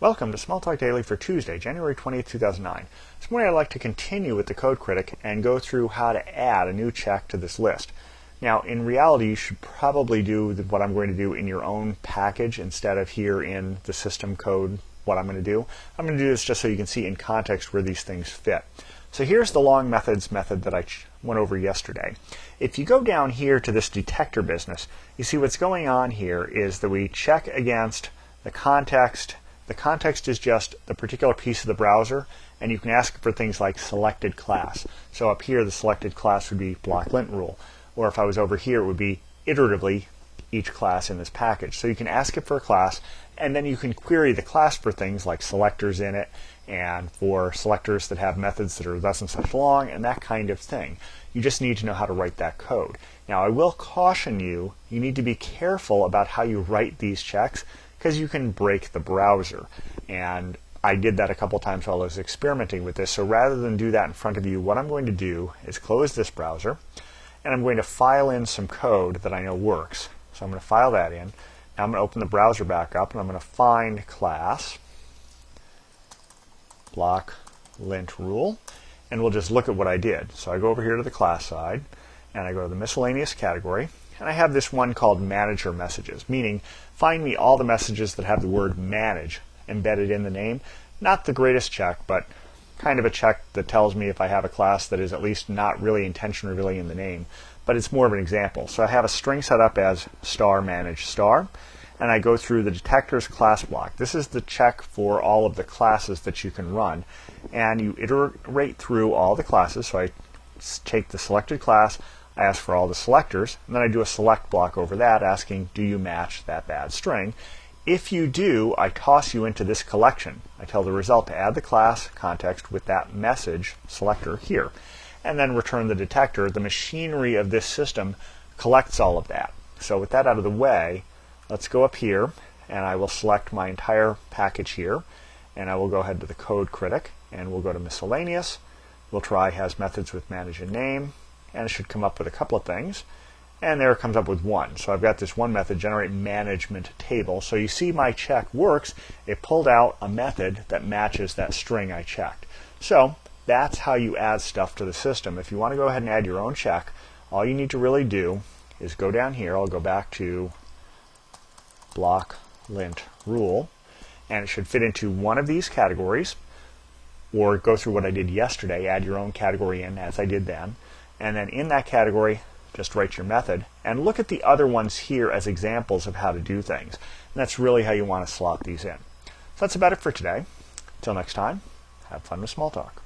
Welcome to Smalltalk Daily for Tuesday, January 20th, 2009. This morning I'd like to continue with the Code Critic and go through how to add a new check to this list. Now, in reality, you should probably do what I'm going to do in your own package instead of here in the system code what I'm going to do. I'm going to do this just so you can see in context where these things fit. So here's the long methods method that I went over yesterday. If you go down here to this detector business, you see what's going on here is that we check against the context. The context is just the particular piece of the browser, and you can ask for things like selected class. So up here, the selected class would be block lint rule. Or if I was over here, it would be iteratively each class in this package. So you can ask it for a class, and then you can query the class for things like selectors in it, and for selectors that have methods that are thus and such long, and that kind of thing. You just need to know how to write that code. Now, I will caution you, you need to be careful about how you write these checks, because you can break the browser. And I did that a couple times while I was experimenting with this. So rather than do that in front of you, what I'm going to do is close this browser, and I'm going to file in some code that I know works. So I'm going to file that in. Now I'm going to open the browser back up, and I'm going to find class, block lint rule, and we'll just look at what I did. So I go over here to the class side, and I go to the miscellaneous category, and I have this one called manager messages, meaning find me all the messages that have the word manage embedded in the name. Not the greatest check, but kind of a check that tells me if I have a class that is at least not really intentionally really in the name, but it's more of an example. So I have a string set up as star manage star, and I go through the detectors class block. This is the check for all of the classes that you can run, and you iterate through all the classes. So I take the selected class, I ask for all the selectors, and then I do a select block over that asking, do you match that bad string? If you do, I toss you into this collection. I tell the result to add the class context with that message selector here, and then return the detector. The machinery of this system collects all of that. So with that out of the way, let's go up here, and I will select my entire package here, and I will go ahead to the Code Critic, and we'll go to miscellaneous. We'll try has methods with manage and name, and it should come up with a couple of things, and there it comes up with one. So I've got this one method, generate management table. So you see my check works. It pulled out a method that matches that string I checked. So that's how you add stuff to the system. If you want to go ahead and add your own check, all you need to really do is go down here. I'll go back to block lint rule, and it should fit into one of these categories, or go through what I did yesterday, add your own category in as I did then. And then in that category, just write your method. And look at the other ones here as examples of how to do things. And that's really how you want to slot these in. So that's about it for today. Until next time, have fun with Smalltalk.